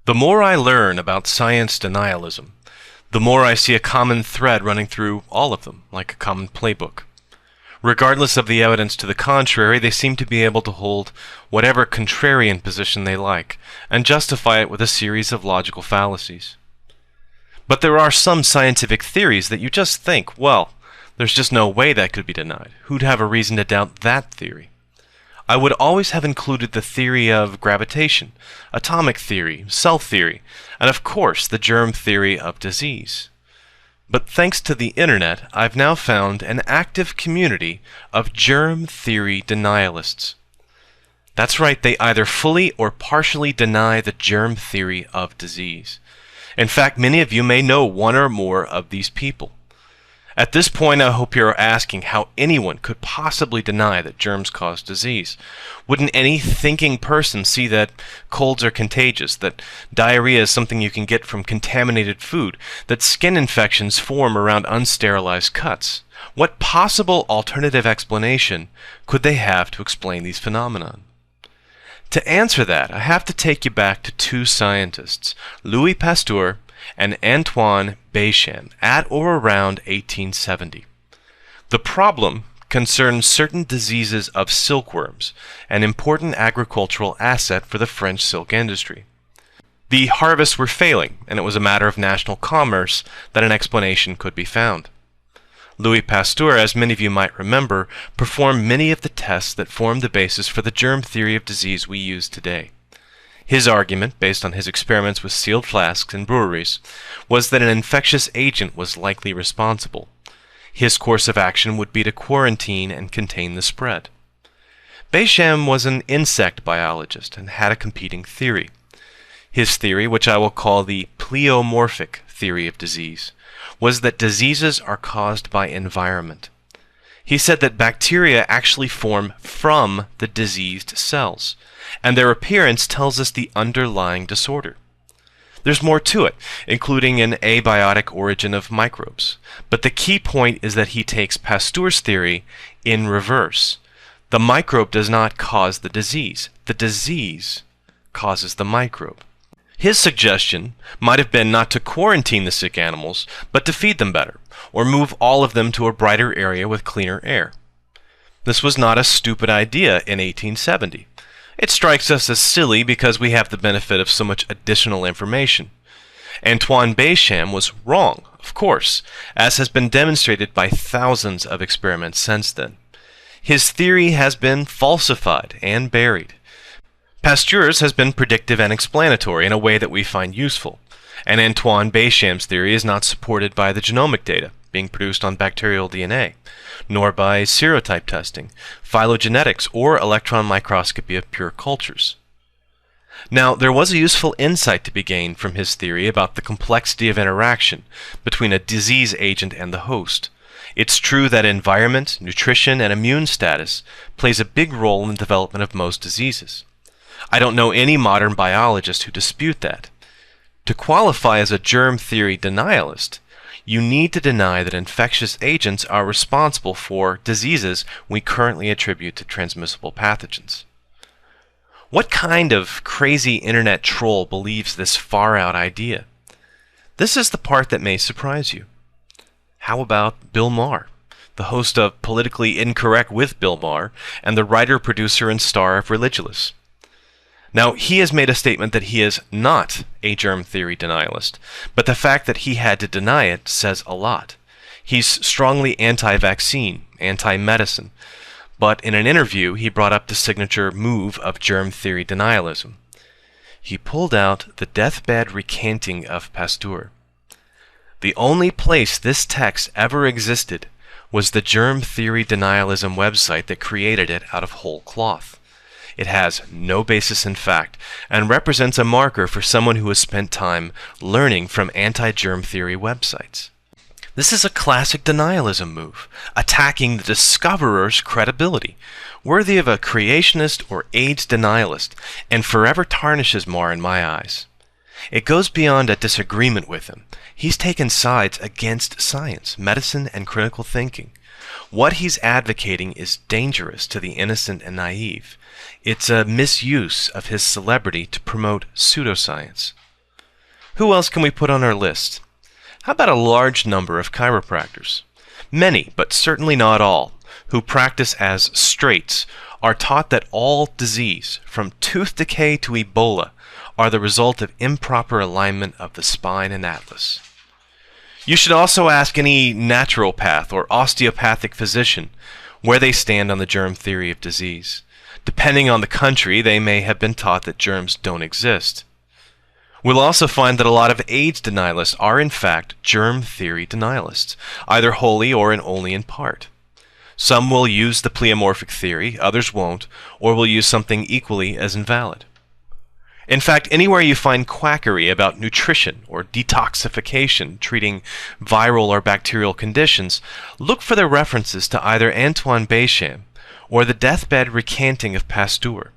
The more I learn about science denialism, the more I see a common thread running through all of them, like a common playbook. Regardless of the evidence to the contrary, they seem to be able to hold whatever contrarian position they like, and justify it with a series of logical fallacies. But there are some scientific theories that you just think, well, there's just no way that could be denied. Who'd have a reason to doubt that theory? I would always have included the theory of gravitation, atomic theory, cell theory, and of course the germ theory of disease. But thanks to the internet, I've now found an active community of germ theory denialists. That's right, they either fully or partially deny the germ theory of disease. In fact, many of you may know one or more of these people. At this point, I hope you're asking how anyone could possibly deny that germs cause disease. Wouldn't any thinking person see that colds are contagious, that diarrhea is something you can get from contaminated food, that skin infections form around unsterilized cuts? What possible alternative explanation could they have to explain these phenomena? To answer that, I have to take you back to two scientists, Louis Pasteur and Antoine Béchamp, at or around 1870. The problem concerns certain diseases of silkworms, an important agricultural asset for the French silk industry. The harvests were failing, and it was a matter of national commerce that an explanation could be found. Louis Pasteur, as many of you might remember, performed many of the tests that formed the basis for the germ theory of disease we use today. His argument, based on his experiments with sealed flasks in breweries, was that an infectious agent was likely responsible. His course of action would be to quarantine and contain the spread. Béchamp was an insect biologist and had a competing theory. His theory, which I will call the pleomorphic theory of disease, was that diseases are caused by environment. He said that bacteria actually form from the diseased cells, and their appearance tells us the underlying disorder. There's more to it, including an abiotic origin of microbes. But the key point is that he takes Pasteur's theory in reverse. The microbe does not cause the disease causes the microbe. His suggestion might have been not to quarantine the sick animals, but to feed them better, or move all of them to a brighter area with cleaner air. This was not a stupid idea in 1870. It strikes us as silly because we have the benefit of so much additional information. Antoine Béchamp was wrong, of course, as has been demonstrated by thousands of experiments since then. His theory has been falsified and buried. Pasteur's has been predictive and explanatory in a way that we find useful, and Antoine Béchamp's theory is not supported by the genomic data being produced on bacterial DNA, nor by serotype testing, phylogenetics, or electron microscopy of pure cultures. Now, there was a useful insight to be gained from his theory about the complexity of interaction between a disease agent and the host. It's true that environment, nutrition, and immune status plays a big role in the development of most diseases. I don't know any modern biologist who dispute that. To qualify as a germ theory denialist, you need to deny that infectious agents are responsible for diseases we currently attribute to transmissible pathogens. What kind of crazy internet troll believes this far-out idea? This is the part that may surprise you. How about Bill Maher, the host of Politically Incorrect with Bill Maher, and the writer, producer, and star of Religulous? Now, he has made a statement that he is not a germ theory denialist, but the fact that he had to deny it says a lot. He's strongly anti-vaccine, anti-medicine, but in an interview he brought up the signature move of germ theory denialism. He pulled out the deathbed recanting of Pasteur. The only place this text ever existed was the germ theory denialism website that created it out of whole cloth. It has no basis in fact, and represents a marker for someone who has spent time learning from anti-germ theory websites. This is a classic denialism move, attacking the discoverer's credibility, worthy of a creationist or AIDS denialist, and forever tarnishes Maher in my eyes. It goes beyond a disagreement with him. He's taken sides against science, medicine, and critical thinking. What he's advocating is dangerous to the innocent and naive. It's a misuse of his celebrity to promote pseudoscience. Who else can we put on our list? How about a large number of chiropractors? Many, but certainly not all, who practice as straights are taught that all disease, from tooth decay to Ebola, are the result of improper alignment of the spine and atlas. You should also ask any naturopath or osteopathic physician where they stand on the germ theory of disease. Depending on the country, they may have been taught that germs don't exist. We'll also find that a lot of AIDS denialists are in fact germ theory denialists, either wholly or only in part. Some will use the pleomorphic theory, others won't, or will use something equally as invalid. In fact, anywhere you find quackery about nutrition or detoxification treating viral or bacterial conditions, look for the references to either Antoine Béchamp or the deathbed recanting of Pasteur.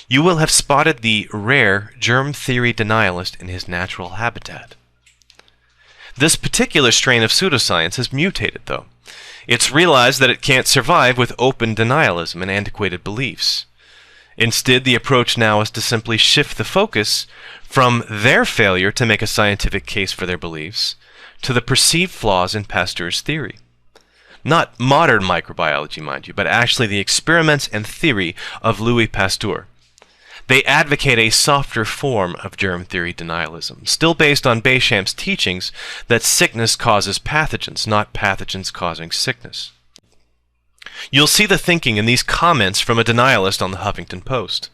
You will have spotted the rare germ theory denialist in his natural habitat. This particular strain of pseudoscience has mutated, though. It's realized that it can't survive with open denialism and antiquated beliefs. Instead, the approach now is to simply shift the focus from their failure to make a scientific case for their beliefs to the perceived flaws in Pasteur's theory. Not modern microbiology, mind you, but actually the experiments and theory of Louis Pasteur. They advocate a softer form of germ theory denialism, still based on Béchamp's teachings that sickness causes pathogens, not pathogens causing sickness. You'll see the thinking in these comments from a denialist on the Huffington Post.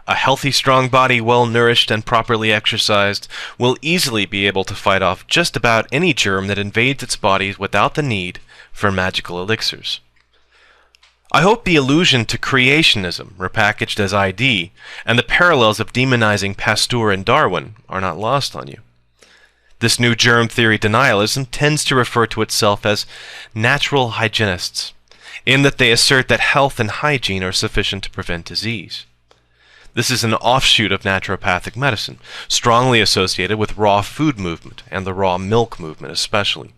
A healthy, strong body, well-nourished and properly exercised, will easily be able to fight off just about any germ that invades its body without the need for magical elixirs. I hope the allusion to creationism, repackaged as ID, and the parallels of demonizing Pasteur and Darwin are not lost on you. This new germ theory denialism tends to refer to itself as natural hygienists, in that they assert that health and hygiene are sufficient to prevent disease. This is an offshoot of naturopathic medicine, strongly associated with raw food movement and the raw milk movement especially.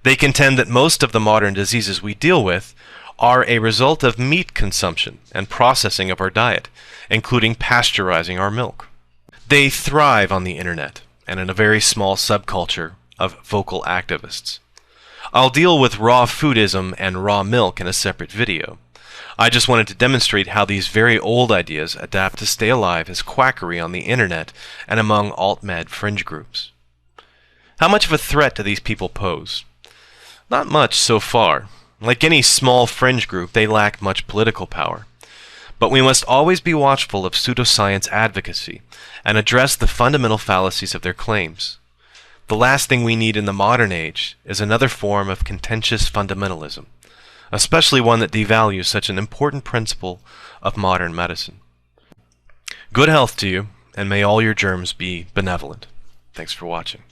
They contend that most of the modern diseases we deal with are a result of meat consumption and processing of our diet, including pasteurizing our milk. They thrive on the internet and in a very small subculture of vocal activists. I'll deal with raw foodism and raw milk in a separate video. I just wanted to demonstrate how these very old ideas adapt to stay alive as quackery on the internet and among alt-med fringe groups. How much of a threat do these people pose? Not much so far. Like any small fringe group, they lack much political power. But we must always be watchful of pseudoscience advocacy and address the fundamental fallacies of their claims. The last thing we need in the modern age is another form of contentious fundamentalism, especially one that devalues such an important principle of modern medicine. Good health to you, and may all your germs be benevolent. Thanks for watching.